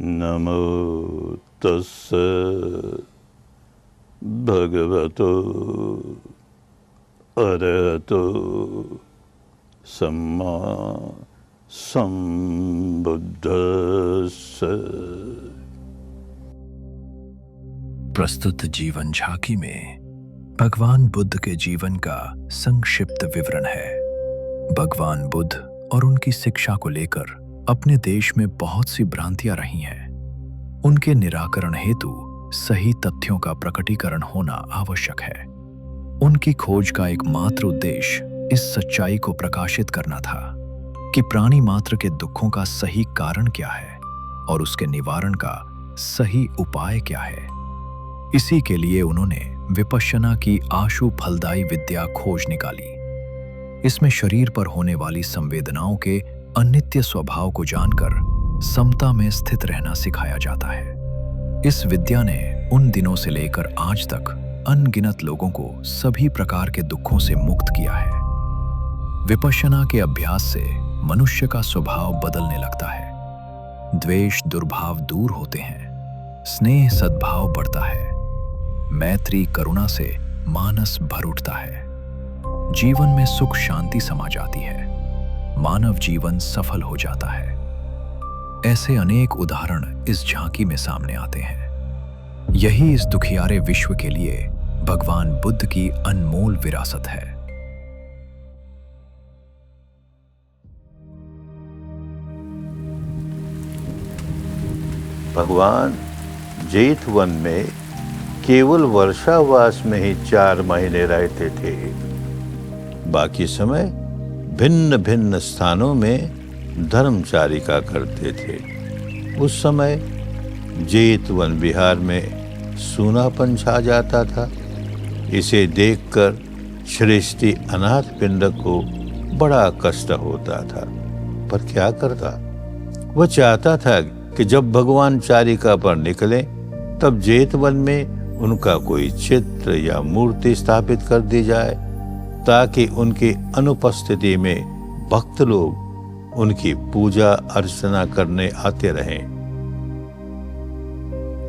नमो तस्स भगवतो अरहतो सम्मा संबुद्धस्स। प्रस्तुत जीवन झांकी में भगवान बुद्ध के जीवन का संक्षिप्त विवरण है। भगवान बुद्ध और उनकी शिक्षा को लेकर अपने देश में बहुत सी भ्रांतियां रही हैं। उनके निराकरण हेतु सही तथ्यों का प्रकटीकरण होना आवश्यक है। उनकी खोज का एकमात्र उद्देश्य इस सच्चाई को प्रकाशित करना था कि प्राणी मात्र के दुखों का सही कारण क्या है और उसके निवारण का सही उपाय क्या है। इसी के लिए उन्होंने विपश्यना की आशु फलदायी विद्या खोज निकाली। इसमें शरीर पर होने वाली संवेदनाओं के अनित्य स्वभाव को जानकर समता में स्थित रहना सिखाया जाता है। इस विद्या ने उन दिनों से लेकर आज तक अनगिनत लोगों को सभी प्रकार के दुखों से मुक्त किया है। विपश्यना के अभ्यास से मनुष्य का स्वभाव बदलने लगता है। द्वेष दुर्भाव दूर होते हैं, स्नेह सद्भाव बढ़ता है, मैत्री करुणा से मानस भर उठता है, जीवन में सुख शांति समा जाती है, मानव जीवन सफल हो जाता है। ऐसे अनेक उदाहरण इस झांकी में सामने आते हैं। यही इस दुखियारे विश्व के लिए भगवान बुद्ध की अनमोल विरासत है। भगवान जेठ वन में केवल वर्षावास में ही 4 महीने रहते थे। बाकी समय भिन्न भिन्न स्थानों में धर्मचारिका करते थे। उस समय जेठ वन बिहार में सूनापन छा जाता था। इसे देखकर सृष्टि अनाथ पिंडक को बड़ा कष्ट होता था, पर क्या करता। वह चाहता था कि जब भगवान चारिका पर निकले तब जेठ वन में उनका कोई चित्र या मूर्ति स्थापित कर दी जाए, ताकि उनकी अनुपस्थिति में भक्त लोग उनकी पूजा अर्चना करने आते रहें।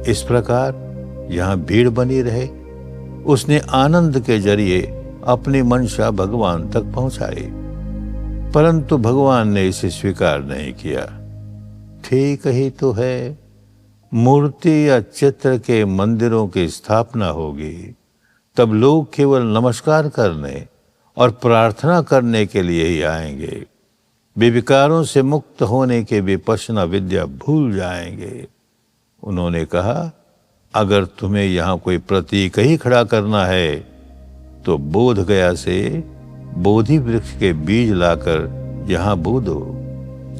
इस प्रकार यहाँ भीड़ बनी रहे। उसने आनंद के जरिए अपनी मंशा भगवान तक पहुंचाई, परंतु भगवान ने इसे स्वीकार नहीं किया। ठीक ही तो है, मूर्ति या चित्र के मंदिरों की स्थापना होगी तब लोग केवल नमस्कार करने और प्रार्थना करने के लिए ही आएंगे। वे विकारों से मुक्त होने के विपश्यना विद्या भूल जाएंगे। उन्होंने कहा, अगर तुम्हें यहाँ कोई प्रतीक ही खड़ा करना है तो बोध गया से बोधि वृक्ष के बीज लाकर यहाँ बो दो।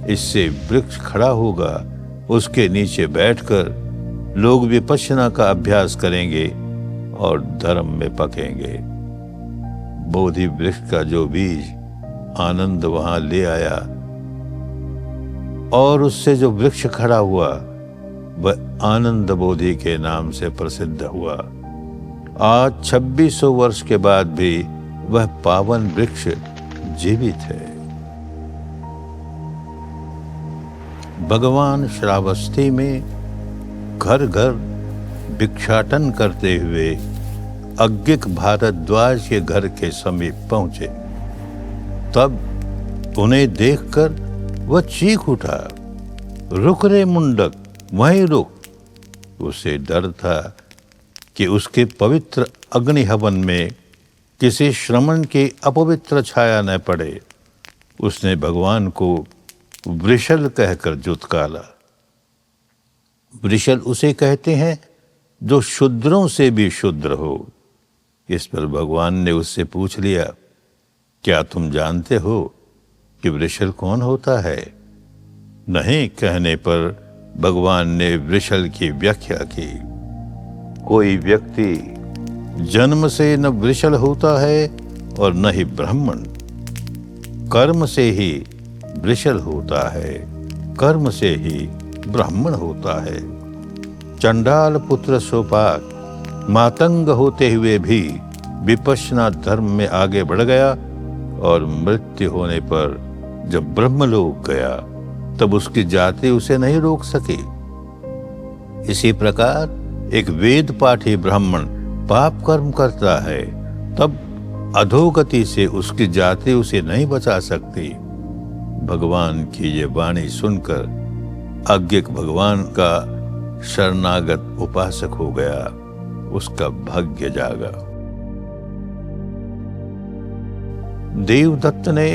इससे वृक्ष खड़ा होगा, उसके नीचे बैठकर लोग विपश्यना का अभ्यास करेंगे और धर्म में पकेंगे। बोधि वृक्ष का जो बीज आनंद वहां ले आया और उससे जो वृक्ष खड़ा हुआ वह आनंद बोधि के नाम से प्रसिद्ध हुआ। आज 2600 वर्ष के बाद भी वह पावन वृक्ष जीवित है। भगवान श्रावस्ती में घर घर भिक्षाटन करते हुए अज्ञिक भारद्वाज के घर के समीप पहुंचे। तब उन्हें देखकर वह चीख उठा, रुक रे मुंडक, वहीं रुक। उसे डर था कि उसके पवित्र अग्नि हवन में किसी श्रमण की अपवित्र छाया न पड़े। उसने भगवान को वृषल कहकर जुत्काला। वृषल उसे कहते हैं जो शूद्रों से भी शूद्र हो। इस पर भगवान ने उससे पूछ लिया, क्या तुम जानते हो कि वृषल कौन होता है? नहीं कहने पर भगवान ने वृषल की व्याख्या की। कोई व्यक्ति जन्म से न वृषल होता है और न ही ब्राह्मण। कर्म से ही वृषल होता है, कर्म से ही ब्राह्मण होता है। चंडाल पुत्र सोपाक मातंग होते हुए भी विपश्यना धर्म में आगे बढ़ गया और मृत्यु होने पर जब ब्रह्मलोक गया तब उसकी जाति उसे नहीं रोक सकी। इसी प्रकार एक वेद पाठी ब्राह्मण पाप कर्म करता है, तब अधोगति से उसकी जाति उसे नहीं बचा सकती। भगवान की ये वाणी सुनकर अज्ञक भगवान का शरणागत उपासक हो गया, उसका भाग्य जागा। देवदत्त ने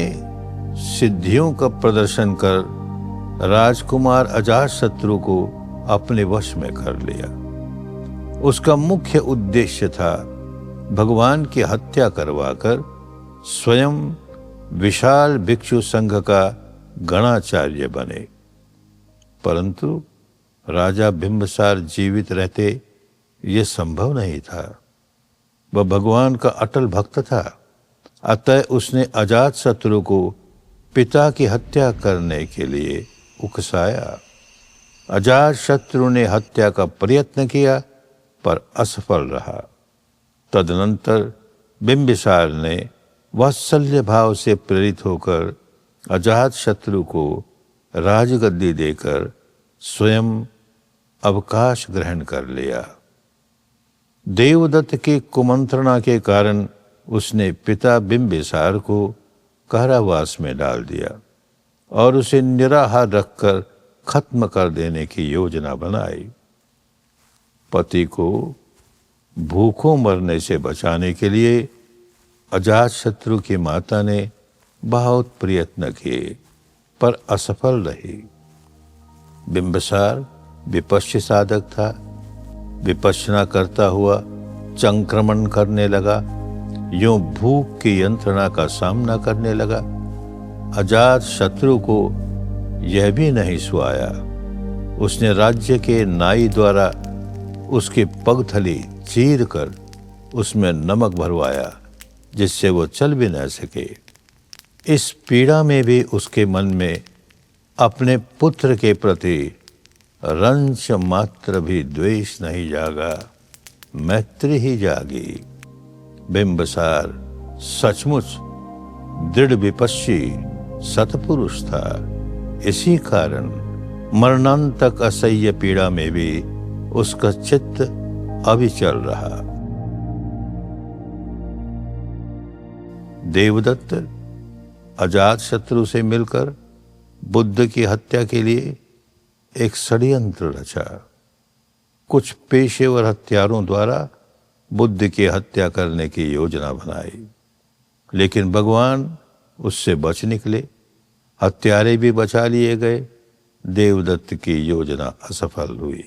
सिद्धियों का प्रदर्शन कर राजकुमार अजातशत्रु को अपने वश में कर लिया। उसका मुख्य उद्देश्य था भगवान की हत्या करवाकर स्वयं विशाल भिक्षु संघ का गणाचार्य बने। परंतु राजा बिंबिसार जीवित रहते यह संभव नहीं था। वह भगवान का अटल भक्त था, अतः उसने अजातशत्रु को पिता की हत्या करने के लिए उकसाया। अजातशत्रु ने हत्या का प्रयत्न किया पर असफल रहा। तदनंतर बिंबिसार ने वात्सल्य भाव से प्रेरित होकर अजातशत्रु को राजगद्दी देकर स्वयं अवकाश ग्रहण कर लिया। देवदत्त की कुमंत्रणा के कारण उसने पिता बिंबिसार को कारावास में डाल दिया और उसे निराहार रखकर खत्म कर देने की योजना बनाई। पति को भूखों मरने से बचाने के लिए अजातशत्रु की माता ने बहुत प्रयत्न किए पर असफल रही। बिंबिसार विपश्य साधक था। विपश्यना करता हुआ संक्रमण करने लगा, यूं भूख की यंत्रणा का सामना करने लगा। अजातशत्रु को यह भी नहीं सुहाया। उसने राज्य के नाई द्वारा उसकी पगथली चीर कर उसमें नमक भरवाया, जिससे वो चल भी न सके। इस पीड़ा में भी उसके मन में अपने पुत्र के प्रति रंच मात्र भी द्वेष नहीं जागा, मैत्री ही जागी। बिंबिसार सचमुच दृढ़ विपश्ची सतपुरुष था। इसी कारण मरणांतक असह्य पीड़ा में भी उसका चित्त अविचल रहा। देवदत्त अजातशत्रु से मिलकर बुद्ध की हत्या के लिए एक षड्यंत्र रचा। कुछ पेशेवर हत्यारों द्वारा बुद्ध की हत्या करने की योजना बनाई, लेकिन भगवान उससे बच निकले। हत्यारे भी बचा लिए गए। देवदत्त की योजना असफल हुई।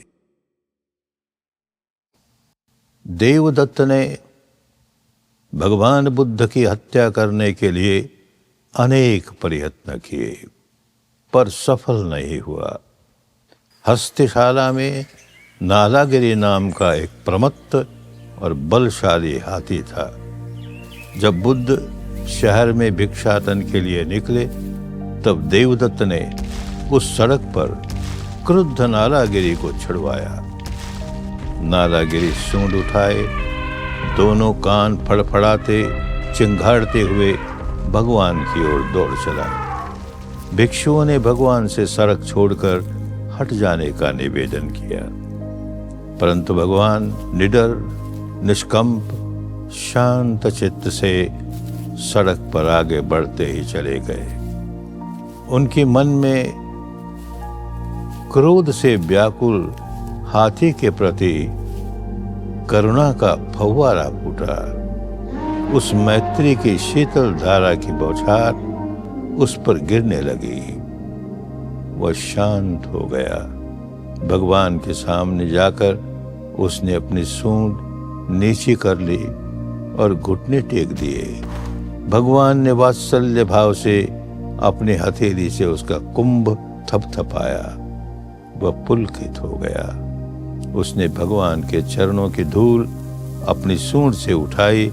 देवदत्त ने भगवान बुद्ध की हत्या करने के लिए अनेक प्रयत्न किए पर सफल नहीं हुआ। हस्तिशाला में नालागिरी नाम का एक प्रमत्त और बलशाली हाथी था। जब बुद्ध शहर में भिक्षाटन के लिए निकले, तब देवदत्त ने उस सड़क पर क्रुद्ध नालागिरी को छुड़वाया। नालागिरी सूंड उठाए, दोनों कान फड़फड़ाते चिंघाड़ते हुए भगवान की ओर दौड़ चला। भिक्षुओं ने भगवान से सड़क छोड़कर हट जाने का निवेदन किया, परंतु भगवान निडर, निष्कंप, शांत चित्त से सड़क पर आगे बढ़ते ही चले गए। उनके मन में क्रोध से व्याकुल हाथी के प्रति करुणा का फव्वारा फूटा। उस मैत्री की शीतल धारा की बौछार उस पर गिरने लगी। वह शांत हो गया। भगवान के सामने जाकर उसने अपनी सूंड नीची कर ली और घुटने टेक दिए। भगवान ने वात्सल्य भाव से अपनी हथेली से उसका कुंभ थपथपाया। वह पुलकित हो गया। उसने भगवान के चरणों की धूल अपनी सूंड से उठाई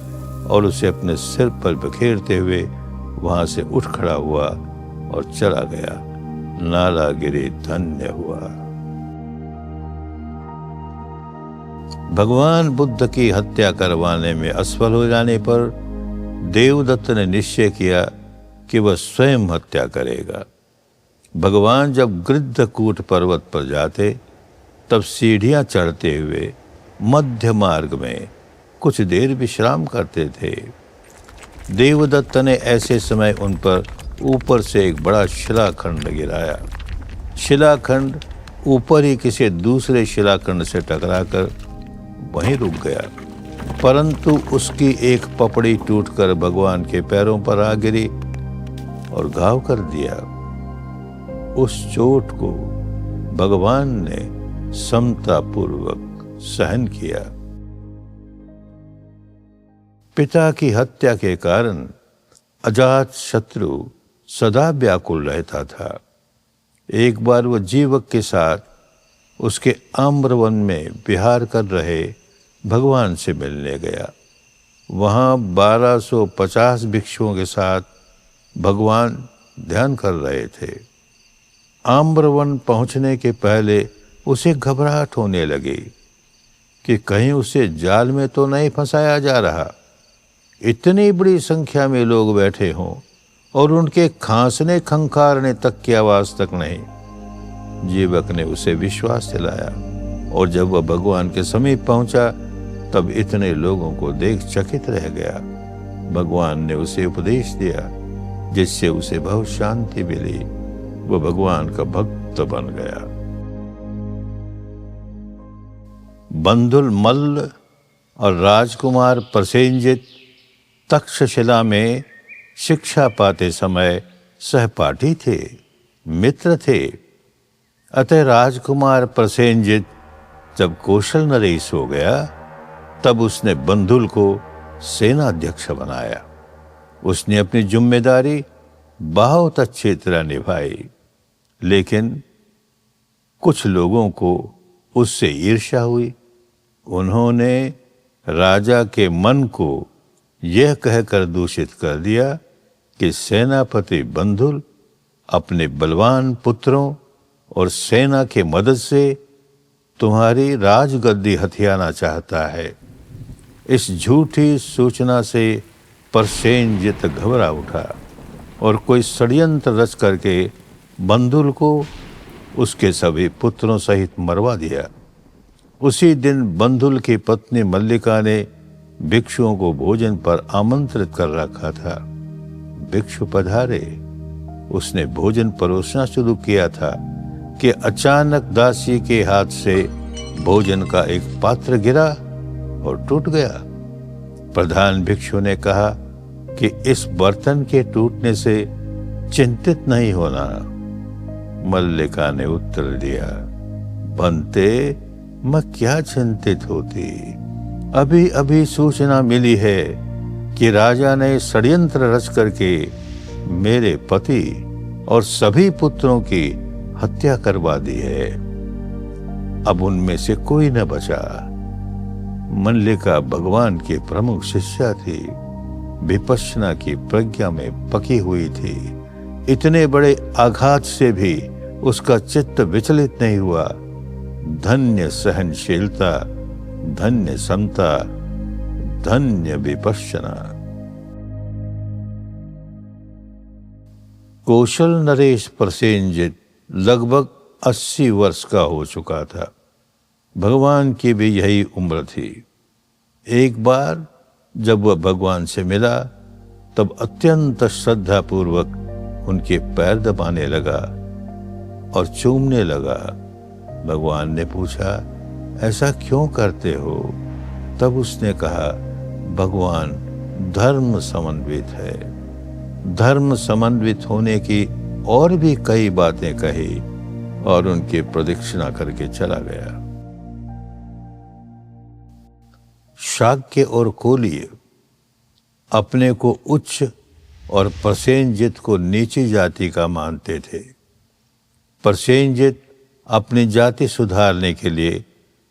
और उसे अपने सिर पर बिखेरते हुए वहां से उठ खड़ा हुआ और चला गया। नालागिरी धन्य हुआ। भगवान बुद्ध की हत्या करवाने में असफल हो जाने पर देवदत्त ने निश्चय किया कि वह स्वयं हत्या करेगा। भगवान जब गृद्धकूट पर्वत पर जाते, तब सीढ़ियां चढ़ते हुए मध्य मार्ग में कुछ देर विश्राम करते थे। देवदत्त ने ऐसे समय उन पर ऊपर से एक बड़ा शिलाखंड गिराया। शिलाखंड ऊपर ही किसी दूसरे शिलाखंड से टकराकर वहीं रुक गया, परंतु उसकी एक पपड़ी टूटकर भगवान के पैरों पर आ गिरी और घाव कर दिया। उस चोट को भगवान ने समतापूर्वक सहन किया। पिता की हत्या के कारण अजात शत्रु सदा व्याकुल रहता था। एक बार वह जीवक के साथ उसके आम्रवन में विहार कर रहे भगवान से मिलने गया। वहां 1250 भिक्षुओं के साथ भगवान ध्यान कर रहे थे। आम्रवन पहुंचने के पहले उसे घबराहट होने लगी कि कहीं उसे जाल में तो नहीं फंसाया जा रहा। इतनी बड़ी संख्या में लोग बैठे हों और उनके खांसने खंखारने तक की आवाज तक नहीं। जीवक ने उसे विश्वास दिलाया और जब वह भगवान के समीप पहुंचा तब इतने लोगों को देख चकित रह गया। भगवान ने उसे उपदेश दिया जिससे उसे बहुत शांति मिली। वह भगवान का भक्त बन गया। बंधुल मल्ल और राजकुमार प्रसेनजित तक्षशिला में शिक्षा पाते समय सहपाठी थे, मित्र थे। अतः राजकुमार प्रसेनजित जब कौशल नरेश हो गया तब उसने बंधुल को सेनाध्यक्ष बनाया। उसने अपनी जिम्मेदारी बहुत अच्छी तरह निभाई, लेकिन कुछ लोगों को उससे ईर्ष्या हुई। उन्होंने राजा के मन को यह कहकर दूषित कर दिया कि सेनापति बंधुल अपने बलवान पुत्रों और सेना के मदद से तुम्हारी राजगद्दी हथियाना चाहता है। इस झूठी सूचना से प्रसेनजित घबरा उठा और कोई षड्यंत्र रच करके बंधुल को उसके सभी पुत्रों सहित मरवा दिया। उसी दिन बंधुल की पत्नी मल्लिका ने भिक्षुओं को भोजन पर आमंत्रित कर रखा था। भिक्षु पधारे। उसने भोजन परोसना शुरू किया था कि अचानक दासी के हाथ से भोजन का एक पात्र गिरा और टूट गया। प्रधान भिक्षु ने कहा कि इस बर्तन के टूटने से चिंतित नहीं होना। मल्लिका ने उत्तर दिया, बनते मैं क्या चिंतित होती। अभी अभी सूचना मिली है कि राजा ने षड्यंत्र रच करके मेरे पति और सभी पुत्रों की हत्या करवा दी है। अब उनमें से कोई न बचा। मल्लिका भगवान की प्रमुख शिष्या थी, विपश्यना की प्रज्ञा में पकी हुई थी। इतने बड़े आघात से भी उसका चित्त विचलित नहीं हुआ। धन्य सहनशीलता, धन्य समता, धन्य विपश्यना। कौशल नरेश प्रसेनजित लगभग 80 वर्ष का हो चुका था। भगवान की भी यही उम्र थी। एक बार जब वह भगवान से मिला तब अत्यंत श्रद्धापूर्वक उनके पैर दबाने लगा और चूमने लगा। भगवान ने पूछा, ऐसा क्यों करते हो? तब उसने कहा, भगवान धर्म समन्वित है। धर्म समन्वित होने की और भी कई बातें कही और उनकी प्रदक्षिणा करके चला गया। शाक्य और कोलीय अपने को उच्च और प्रसेनजित को नीची जाति का मानते थे। प्रसेनजित अपनी जाति सुधारने के लिए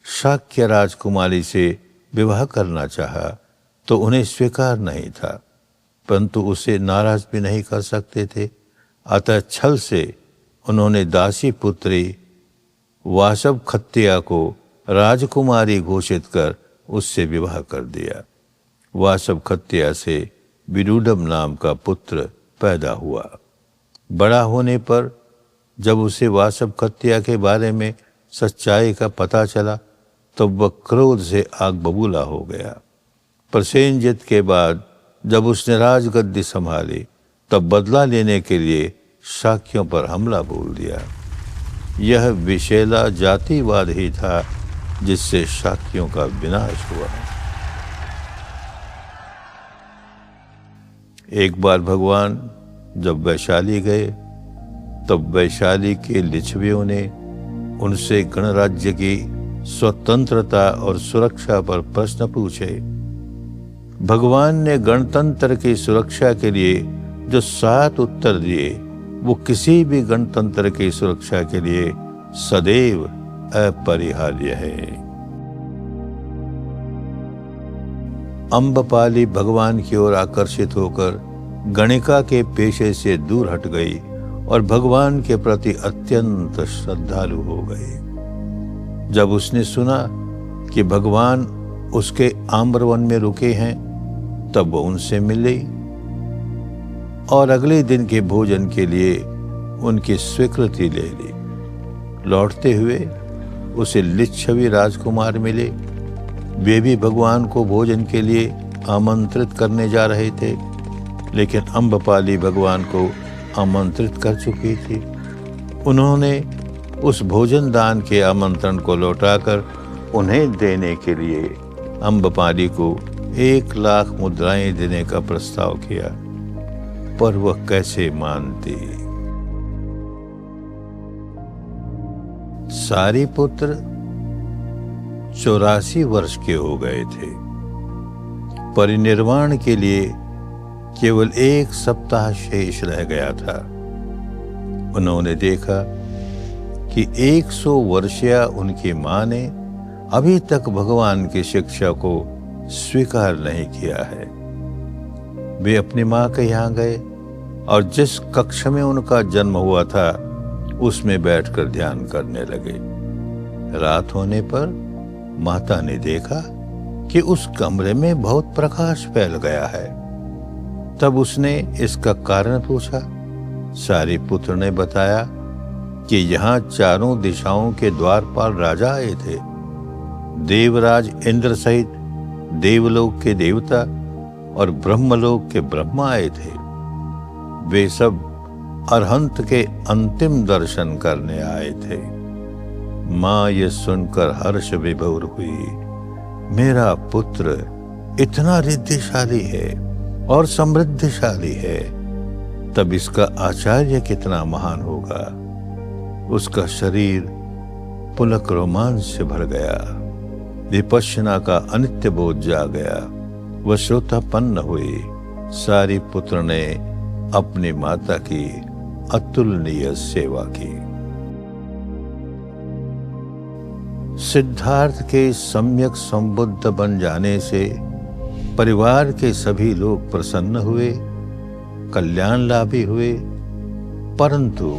शाक्य राजकुमारी से विवाह करना चाहा तो उन्हें स्वीकार नहीं था, परंतु उसे नाराज भी नहीं कर सकते थे। अतः छल से उन्होंने दासी पुत्री वासव खत्तिया को राजकुमारी घोषित कर उससे विवाह कर दिया। वासव खत्तिया से विरूढ़म नाम का पुत्र पैदा हुआ। बड़ा होने पर जब उसे वासव खत्तिया के बारे में सच्चाई का पता तब वह क्रोध से आग बबूला हो गया। पर सेनजित के बाद जब उसने राजगद्दी संभाली तब बदला लेने के लिए शाक्यों पर हमला बोल दिया। यह विषैला जातिवाद ही था जिससे शाक्यों का विनाश हुआ। एक बार भगवान जब वैशाली गए तब वैशाली के लिच्छवियों ने उनसे गणराज्य की स्वतंत्रता और सुरक्षा पर प्रश्न पूछे। भगवान ने गणतंत्र की सुरक्षा के लिए जो 7 उत्तर दिए वो किसी भी गणतंत्र की सुरक्षा के लिए सदैव अपरिहार्य है। अम्बपाली भगवान की ओर आकर्षित होकर गणिका के पेशे से दूर हट गई और भगवान के प्रति अत्यंत श्रद्धालु हो गई। जब उसने सुना कि भगवान उसके आम्रवन में रुके हैं तब वो उनसे मिली और अगले दिन के भोजन के लिए उनकी स्वीकृति ले ली। लौटते हुए उसे लिच्छवी राजकुमार मिले। वे भी भगवान को भोजन के लिए आमंत्रित करने जा रहे थे, लेकिन अम्बपाली भगवान को आमंत्रित कर चुकी थी। उन्होंने उस भोजन दान के आमंत्रण को लौटाकर उन्हें देने के लिए अम्बपाली को 1,00,000 मुद्राएं देने का प्रस्ताव किया, पर वह कैसे मानती। सारिपुत्र 84 वर्ष के हो गए थे। परिनिर्वाण के लिए केवल 1 सप्ताह शेष रह गया था। उन्होंने देखा कि 100 वर्षीय उनकी मां ने अभी तक भगवान की शिक्षा को स्वीकार नहीं किया है। वे अपनी मां के यहाँ गए और जिस कक्ष में उनका जन्म हुआ था उसमें बैठकर ध्यान करने लगे। रात होने पर माता ने देखा कि उस कमरे में बहुत प्रकाश फैल गया है। तब उसने इसका कारण पूछा। सारिपुत्र ने बताया कि यहाँ चारों दिशाओं के द्वारपाल राजा आए थे। देवराज इंद्र सहित देवलोक के देवता और ब्रह्मलोक के ब्रह्मा आए थे। वे सब अरहंत के अंतिम दर्शन करने आए थे। मां ये सुनकर हर्ष विभोर हुई। मेरा पुत्र इतना रिद्धिशाली है और समृद्धिशाली है, तब इसका आचार्य कितना महान होगा। उसका शरीर पुलक रोमांच से भर गया। विपश्यना का अनित्य बोध जा गया। वह श्रोतापन्न हुई। सारिपुत्र ने अपनी माता की अतुलनीय सेवा की। सिद्धार्थ के सम्यक संबुद्ध बन जाने से परिवार के सभी लोग प्रसन्न हुए, कल्याण लाभी हुए, परंतु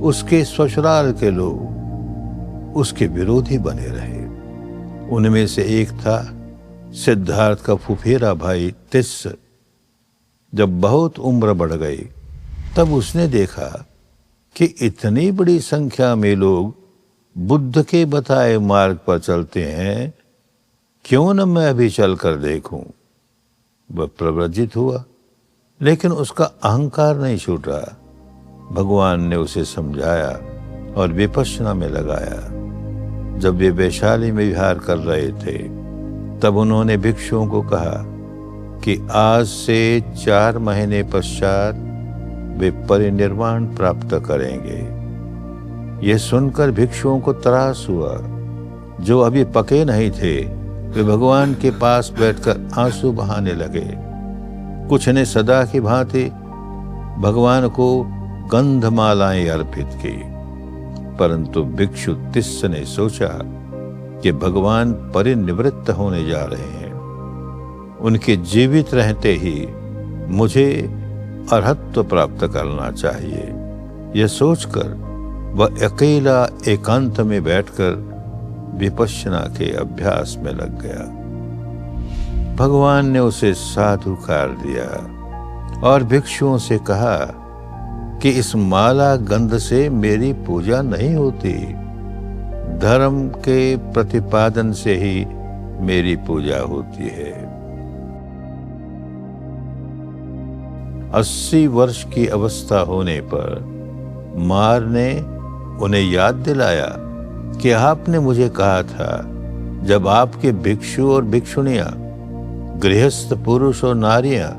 उसके ससुराल के लोग उसके विरोधी बने रहे। उनमें से एक था सिद्धार्थ का फुफेरा भाई तिस्स। जब बहुत उम्र बढ़ गई तब उसने देखा कि इतनी बड़ी संख्या में लोग बुद्ध के बताए मार्ग पर चलते हैं, क्यों न मैं भी चलकर देखूं। वह प्रव्रजित हुआ, लेकिन उसका अहंकार नहीं छूटा। भगवान ने उसे समझाया और विपश्यना में लगाया। जब वे वैशाली में विहार कर रहे थे तब उन्होंने भिक्षुओं को कहा कि आज से 4 महीने पश्चात वे परिनिर्वाण प्राप्त करेंगे। यह सुनकर भिक्षुओं को त्रास हुआ। जो अभी पके नहीं थे वे भगवान के पास बैठकर आंसू बहाने लगे। कुछ ने सदा की भांति भगवान को गंधमालाएं अर्पित की, परंतु भिक्षु तिस्स ने सोचा कि भगवान परिनिवृत्त होने जा रहे हैं। उनके जीवित रहते ही मुझे अरहत्व प्राप्त करना चाहिए। यह सोचकर वह अकेला एकांत में बैठकर विपश्यना के अभ्यास में लग गया। भगवान ने उसे साधुकार दिया और भिक्षुओं से कहा कि इस माला गंध से मेरी पूजा नहीं होती। धर्म के प्रतिपादन से ही मेरी पूजा होती है। 80 वर्ष की अवस्था होने पर मार ने उन्हें याद दिलाया कि आपने मुझे कहा था, जब आपके भिक्षु और भिक्षुणियां, गृहस्थ पुरुष और नारियां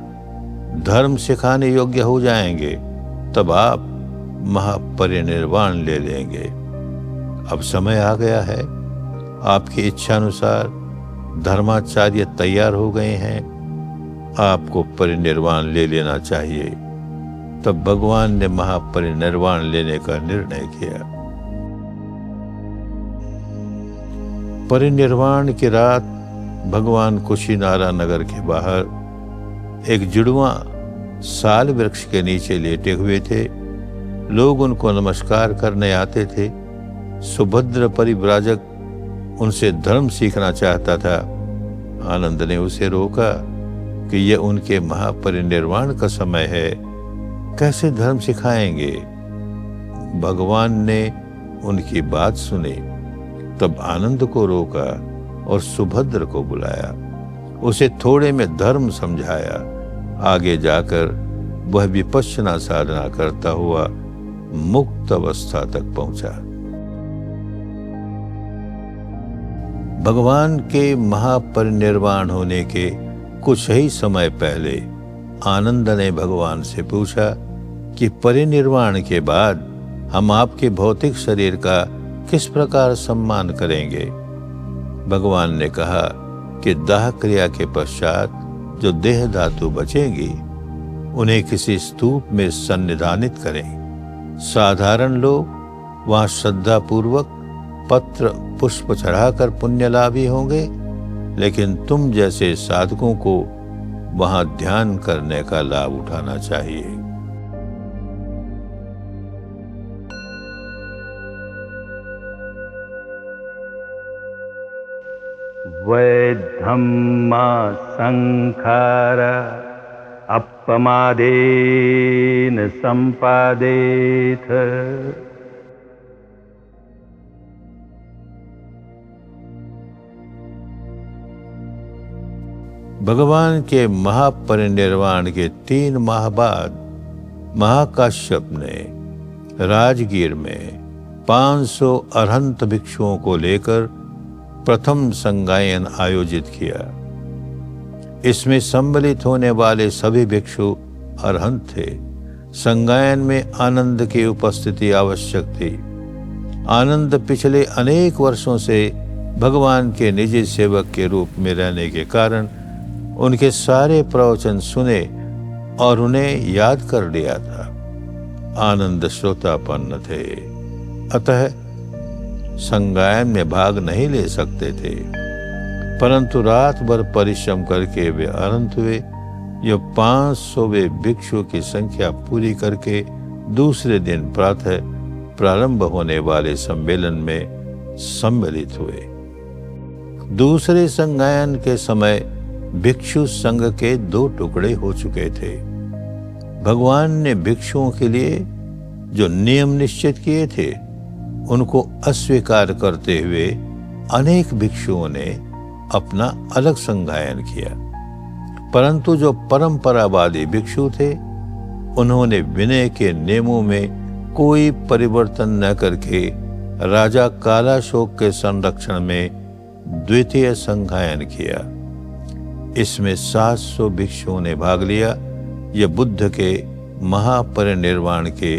धर्म सिखाने योग्य हो जाएंगे, तब आप महापरिनिर्वाण ले लेंगे। अब समय आ गया है, आपकी इच्छा अनुसार धर्माचार्य तैयार हो गए हैं, आपको परिनिर्वाण ले लेना चाहिए। तब भगवान ने महापरिनिर्वाण लेने का निर्णय किया। परिनिर्वाण की रात भगवान कुशीनारा नगर के बाहर एक जुड़वा साल वृक्ष के नीचे लेटे हुए थे। लोग उनको नमस्कार करने आते थे। सुभद्र परिव्राजक उनसे धर्म सीखना चाहता था। आनंद ने उसे रोका कि यह उनके महापरिनिर्वाण का समय है, कैसे धर्म सिखाएंगे। भगवान ने उनकी बात सुनी। तब आनंद को रोका और सुभद्र को बुलाया, उसे थोड़े में धर्म समझाया। आगे जाकर वह विपश्यना साधना करता हुआ मुक्त अवस्था तक पहुंचा। भगवान के महापरिनिर्वाण होने के कुछ ही समय पहले आनंद ने भगवान से पूछा कि परिनिर्वाण के बाद हम आपके भौतिक शरीर का किस प्रकार सम्मान करेंगे। भगवान ने कहा कि दाह क्रिया के पश्चात जो देह धातु बचेगी उन्हें किसी स्तूप में सन्निधानित करें। साधारण लोग वहां श्रद्धा पूर्वक पत्र पुष्प चढ़ाकर पुण्यलाभी होंगे, लेकिन तुम जैसे साधकों को वहां ध्यान करने का लाभ उठाना चाहिए। वैधम्मा संखार अपमादेन संपादेथ। भगवान के महापरिनिर्वाण के 3 माह बाद महाकाश्यप ने राजगीर में 500 अरहंत भिक्षुओं को लेकर प्रथम संगायन आयोजित किया। इसमें सम्मिलित होने वाले सभी भिक्षु अरहंत थे। संगायन में आनंद की उपस्थिति आवश्यक थी। आनंद पिछले अनेक वर्षों से भगवान के निजी सेवक के रूप में रहने के कारण उनके सारे प्रवचन सुने और उन्हें याद कर लिया था। आनंद श्रोतापन्न थे, अतः संगायन में भाग नहीं ले सकते थे, परंतु रात भर परिश्रम करके वे अनंत हुए। यह 500वें भिक्षु की संख्या पूरी करके दूसरे दिन प्रातः प्रारंभ होने वाले सम्मेलन में सम्मिलित हुए। दूसरे संगायन के समय भिक्षु संघ के 2 टुकड़े हो चुके थे। भगवान ने भिक्षुओं के लिए जो नियम निश्चित किए थे उनको अस्वीकार करते हुए अनेक भिक्षुओं ने अपना अलग संगायन किया, परंतु जो परंपरावादी भिक्षु थे उन्होंने विनय के नियमों में कोई परिवर्तन न करके राजा कालाशोक के संरक्षण में द्वितीय संगायन किया। इसमें 700 भिक्षुओं ने भाग लिया। यह बुद्ध के महापरिनिर्वाण के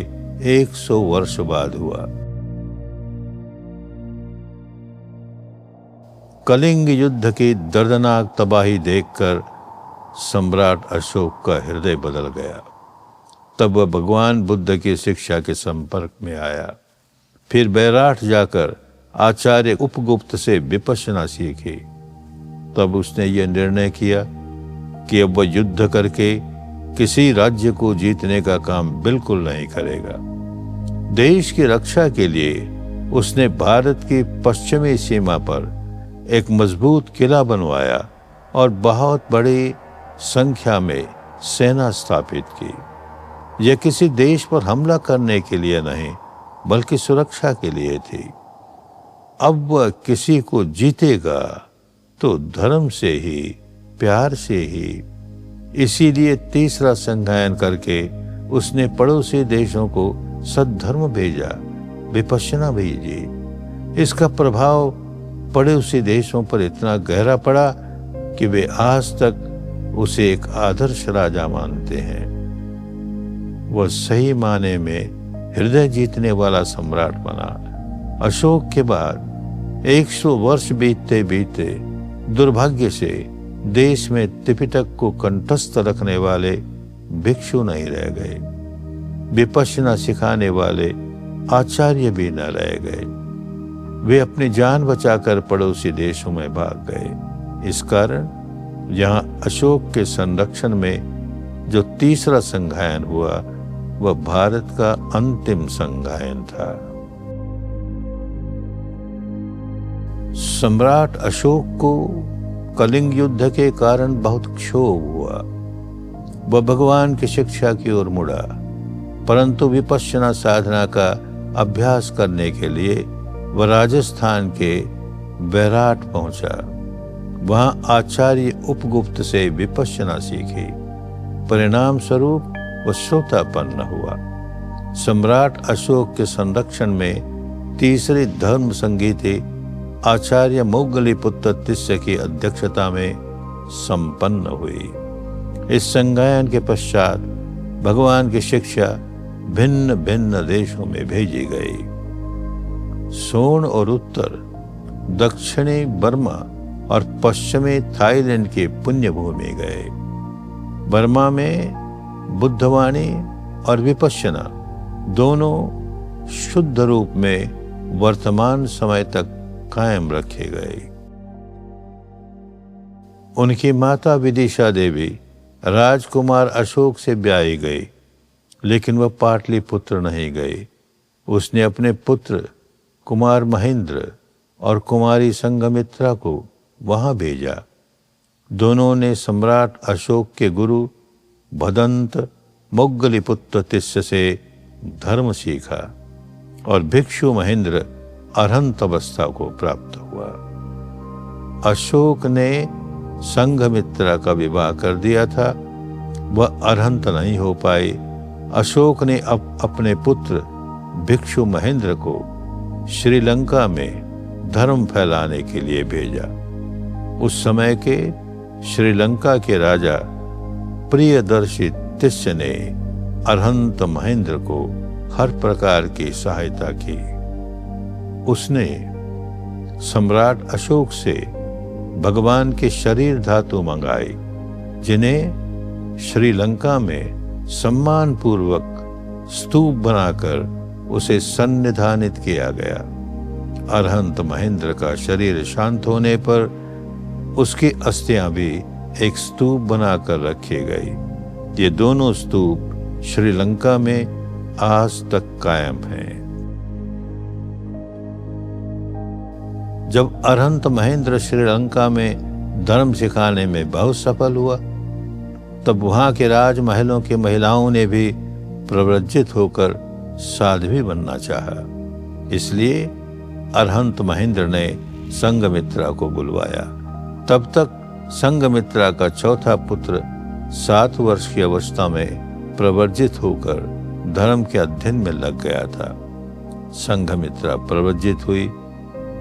100 वर्ष बाद हुआ। कलिंग युद्ध की दर्दनाक तबाही देखकर सम्राट अशोक का हृदय बदल गया। तब वह भगवान बुद्ध की शिक्षा के संपर्क में आया। फिर बैराठ जाकर आचार्य उपगुप्त से विपश्यना सीखी। तब उसने यह निर्णय किया कि अब वह युद्ध करके किसी राज्य को जीतने का काम बिल्कुल नहीं करेगा। देश की रक्षा के लिए उसने भारत की पश्चिमी सीमा पर एक मजबूत किला बनवाया और बहुत बड़ी संख्या में सेना स्थापित की। यह किसी देश पर हमला करने के लिए नहीं, बल्कि सुरक्षा के लिए थी। अब वह किसी को जीतेगा तो धर्म से ही, प्यार से ही। इसीलिए तीसरा संघायन करके उसने पड़ोसी देशों को सद्धर्म भेजा, विपश्यना भेजी। इसका प्रभाव पड़ोसी देशों पर इतना गहरा पड़ा कि वे आज तक उसे एक आदर्श राजा मानते हैं। वह सही माने में हृदय जीतने वाला सम्राट बना। अशोक के बाद 100 वर्ष बीतते बीतते दुर्भाग्य से देश में त्रिपिटक को कंठस्थ रखने वाले भिक्षु नहीं रह गए, विपश्यना सिखाने वाले आचार्य भी न रह गए। वे अपनी जान बचाकर पड़ोसी देशों में भाग गए। इस कारण यहाँ अशोक के संरक्षण में जो तीसरा संघायन हुआ वह भारत का अंतिम संघायन था। सम्राट अशोक को कलिंग युद्ध के कारण बहुत क्षोभ हुआ। वह भगवान की शिक्षा की ओर मुड़ा, परंतु विपश्यना साधना का अभ्यास करने के लिए वह राजस्थान के बैराट पहुंचा। वहां आचार्य उपगुप्त से विपश्यना सीखी। परिणाम स्वरूप वह श्रोतापन्न हुआ। सम्राट अशोक के संरक्षण में तीसरी धर्म संगीति आचार्य मोग्गलीपुत्र तिस्य की अध्यक्षता में संपन्न हुई। इस संगायन के पश्चात भगवान की शिक्षा भिन्न भिन्न देशों में भेजी गई। सोन और उत्तर, दक्षिणी बर्मा और पश्चिमी थाईलैंड की पुण्य भूमि गए। बर्मा में बुद्धवाणी और विपश्यना दोनों शुद्ध रूप में वर्तमान समय तक कायम रखे गए। उनकी माता विदिशा देवी राजकुमार अशोक से ब्याही गई, लेकिन वह पाटलिपुत्र नहीं गई। उसने अपने पुत्र कुमार महेंद्र और कुमारी संघमित्रा को वहां भेजा। दोनों ने सम्राट अशोक के गुरु भदंत मोग्गलीपुत्र तिस्य से धर्म सीखा और भिक्षु महेंद्र अरहंत अवस्था को प्राप्त हुआ। अशोक ने संघमित्रा का विवाह कर दिया था, वह अरहंत नहीं हो पाई। अशोक ने अब अपने पुत्र भिक्षु महेंद्र को श्रीलंका में धर्म फैलाने के लिए भेजा। उस समय के श्रीलंका के राजा प्रियदर्शी तिस्य ने अरहंत महेंद्र को हर प्रकार की सहायता की। उसने सम्राट अशोक से भगवान के शरीर धातु मंगाई, जिन्हें श्रीलंका में सम्मान पूर्वक स्तूप बनाकर उसे सन्निधानित किया गया। अरहंत महेंद्र का शरीर शांत होने पर उसकी अस्थियां भी एक स्तूप बनाकर रखी गई। ये दोनों स्तूप श्रीलंका में आज तक कायम हैं। जब अरहंत महेंद्र श्रीलंका में धर्म सिखाने में बहुत सफल हुआ, तब वहां के राजमहलों की महिलाओं ने भी प्रव्रजित होकर साध्वी बनना चाहा। इसलिए अरहंत महेंद्र ने संघमित्रा को बुलवाया। तब तक संघमित्रा का चौथा पुत्र 7 वर्ष की अवस्था में प्रवर्जित होकर धर्म के अध्ययन में लग गया था। संघमित्रा प्रवर्जित हुई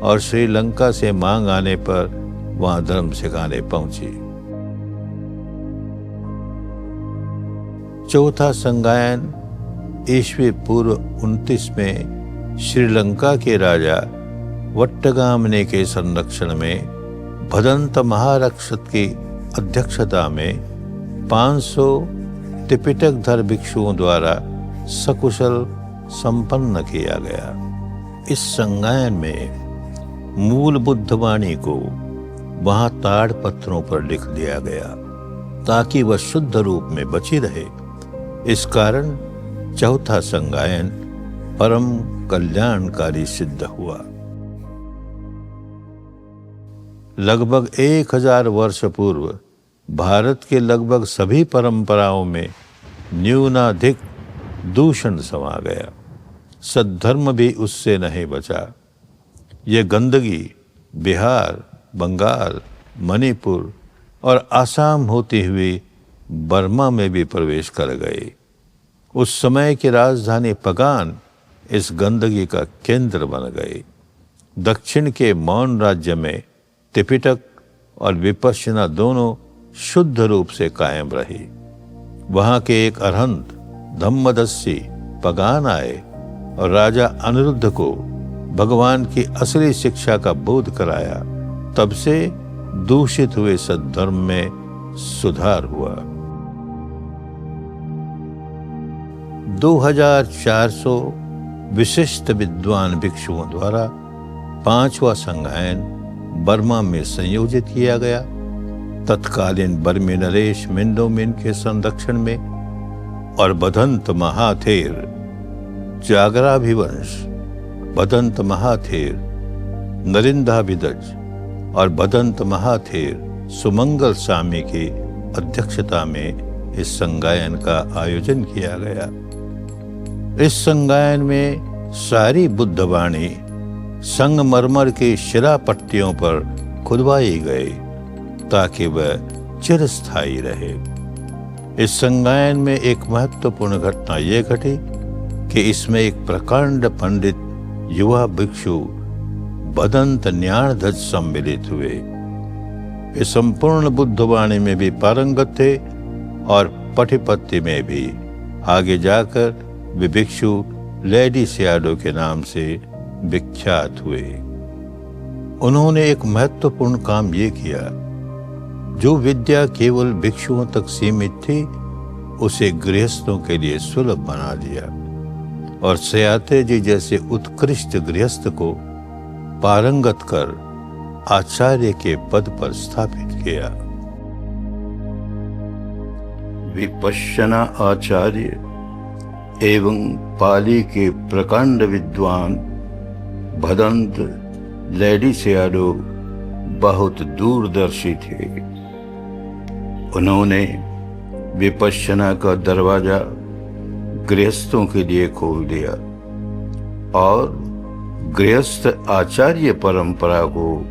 और श्रीलंका से मांग आने पर वहां धर्म सिखाने पहुंची। चौथा संगायन ईस्वी पूर्व 29 में श्रीलंका के राजा वट्टगामने के संरक्षण में भदंत महारक्षक की अध्यक्षता में 500 त्रिपिटकधर भिक्षुओं द्वारा सकुशल संपन्न किया गया। इस संगायन में मूल बुद्धवाणी को वहां ताड़ पत्थरों पर लिख दिया गया ताकि वह शुद्ध रूप में बची रहे। इस कारण चौथा संगायन परम कल्याणकारी सिद्ध हुआ। लगभग 1000 वर्ष पूर्व भारत के लगभग सभी परंपराओं में न्यूनाधिक दूषण समा गया। सद्धर्म भी उससे नहीं बचा। ये गंदगी बिहार, बंगाल, मणिपुर और आसाम होती हुई बर्मा में भी प्रवेश कर गई। उस समय की राजधानी पगान इस गंदगी का केंद्र बन गई। दक्षिण के मौन राज्य में त्रिपिटक और विपश्यना दोनों शुद्ध रूप से कायम रही। वहां के एक अरहंत धम्मदस्सी पगान आए और राजा अनिरुद्ध को भगवान की असली शिक्षा का बोध कराया। तब से दूषित हुए सद्धर्म में सुधार हुआ। 2400 विशिष्ट विद्वान भिक्षुओं द्वारा 5वां संगायन बर्मा में संयोजित किया गया। तत्कालीन बर्मी नरेश मिंडोमिन के संरक्षण में और बदंत महाथेर जागराभिवंश, बदंत महाथेर नरिंदाभिदज और बदंत महाथेर सुमंगल स्वामी की अध्यक्षता में इस संगायन का आयोजन किया गया। इस संगायन में सारी बुद्धवाणी संगमरमर की शिला पट्टियों पर खुदवाई गई ताकि वह चिरस्थायी रहे। इस संगायन में एक महत्वपूर्ण घटना यह घटी कि इसमें एक प्रकांड पंडित युवा भिक्षु बदंत न्याणध्वज सम्मिलित हुए। वे संपूर्ण बुद्धवाणी में भी पारंगत थे और पठिपत्ति में भी। आगे जाकर वे भिक्षु लेडी सियाडो के नाम से विख्यात हुए। उन्होंने एक महत्वपूर्ण काम ये किया, जो विद्या केवल भिक्षुओं तक सीमित थी उसे गृहस्थों के लिए सुलभ बना दिया और सयाते जी जैसे उत्कृष्ट गृहस्थ को पारंगत कर आचार्य के पद पर स्थापित किया। विपश्यना आचार्य एवं पाली के प्रकांड विद्वान भदंत लेडी सियाडो बहुत दूरदर्शी थे। उन्होंने विपश्यना का दरवाजा गृहस्थों के लिए खोल दिया और गृहस्थ आचार्य परंपरा को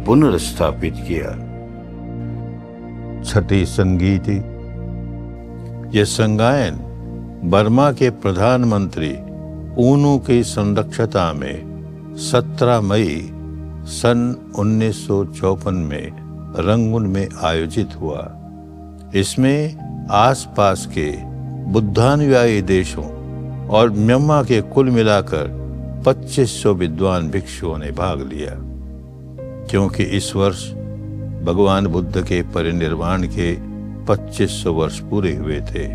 पुनर्स्थापित किया। छठी संगीति। यह संगायन बर्मा के प्रधानमंत्री ऊनू की संरक्षता में 17 मई सन 1954 में रंगून में आयोजित हुआ। इसमें आसपास के बुद्धानुयायी देशों और म्यांमार के कुल मिलाकर 2500 विद्वान भिक्षुओं ने भाग लिया। क्योंकि इस वर्ष भगवान बुद्ध के परिनिर्वाण के 2500 वर्ष पूरे हुए थे,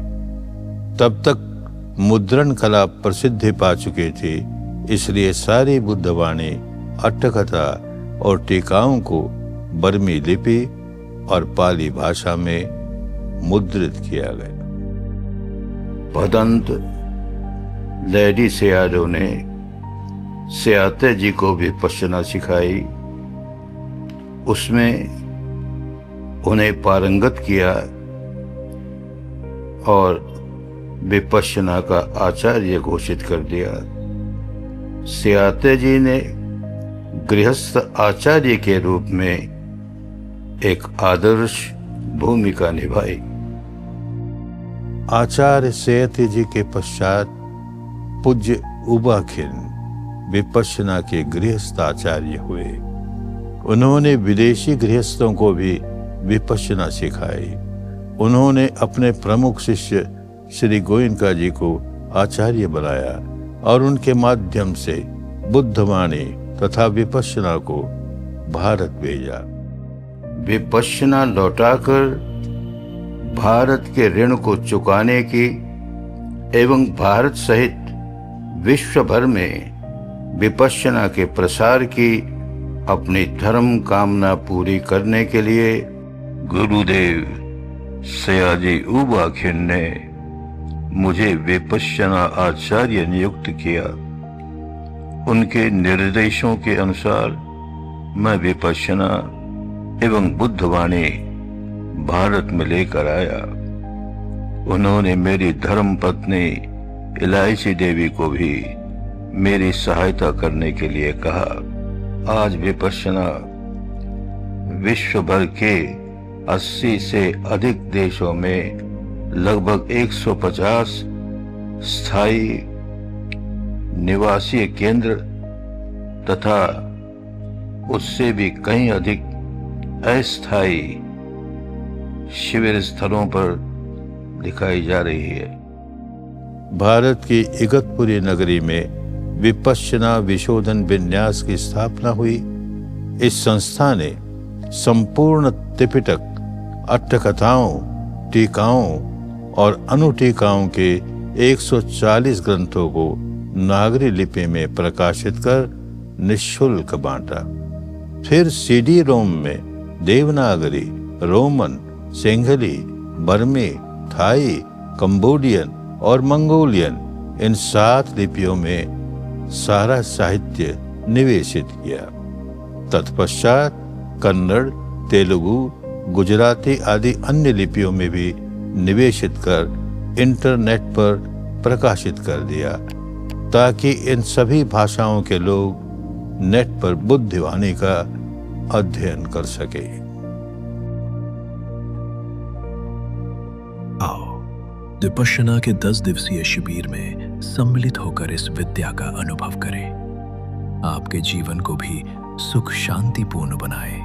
तब तक मुद्रण कला प्रसिद्धि पा चुकी थी। इसलिए सारी बुद्धवाणी, अट्टकथा और टीकाओं को बर्मी लिपि और पाली भाषा में मुद्रित किया गया। भदंत लेडी सियाडो ने सयाते जी को विपश्यना सिखाई। उसमें उन्हें पारंगत किया और विपश्यना का आचार्य घोषित कर दिया। सयाते जी ने गृहस्थ आचार्य के रूप में एक आदर्श भूमिका निभाई। आचार्य सयाते जी के पश्चात पूज्य उबाखिन विपश्यना के गृहस्थ आचार्य हुए। उन्होंने विदेशी गृहस्थों को भी विपश्यना सिखाई। उन्होंने अपने प्रमुख शिष्य श्री गोयनका जी को आचार्य बनाया और उनके माध्यम से बुद्धवाणी तथा विपश्यना को भारत भेजा। विपश्यना लौटाकर भारत के ऋण को चुकाने की एवं भारत सहित विश्व भर में विपश्यना के प्रसार की अपनी धर्म कामना पूरी करने के लिए गुरुदेव सयाजी उबाखिन ने मुझे विपश्यना आचार्य नियुक्त किया। उनके निर्देशों के अनुसार मैं विपश्यना एवं बुद्धवाणी भारत में लेकर आया। उन्होंने मेरी धर्म पत्नी इलायची देवी को भी मेरी सहायता करने के लिए कहा। आज विपश्यना विश्व भर के 80 से अधिक देशों में लगभग 150 स्थायी निवासीय केंद्र तथा उससे भी कहीं अधिक अस्थायी शिविर स्थलों पर दिखाई जा रही है। भारत की इगतपुरी नगरी में विपश्यना विशोधन विन्यास की स्थापना हुई। इस संस्था ने संपूर्ण त्रिपिटक, अट्ठकथाओं, टीकाओं और अनुटीकाओं के 140 ग्रंथों को नागरी लिपि में प्रकाशित कर निःशुल्क बांटा। फिर सीडी रोम में देवनागरी, रोमन, सिंहली, बर्मी, थाई, कंबोडियन और मंगोलियन इन 7 लिपियों में सारा साहित्य निवेशित किया। तत्पश्चात कन्नड़, तेलुगु, गुजराती आदि अन्य लिपियों में भी निवेशित कर इंटरनेट पर प्रकाशित कर दिया, ताकि इन सभी भाषाओं के लोग नेट पर बुद्धिवाणी का अध्ययन कर सके। आओ विपश्यना के 10 दिवसीय शिविर में सम्मिलित होकर इस विद्या का अनुभव करें। आपके जीवन को भी सुख शांतिपूर्ण बनाए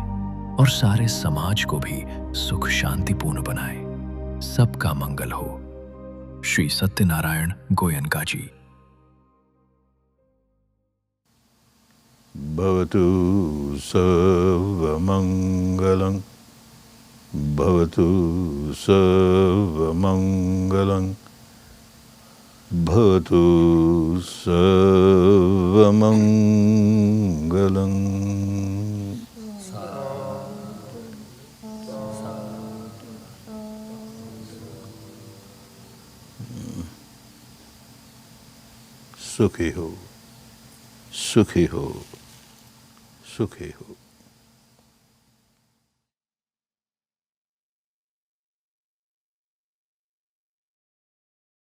और सारे समाज को भी सुख शांतिपूर्ण बनाए। सबका मंगल हो। श्री सत्यनारायण गोयनका जी। भवतु सर्वमंगलं, भवतु सर्वमंगलं, भवतु सर्वमंगलं। सुखी हो, सुखी हो, सुखी हो।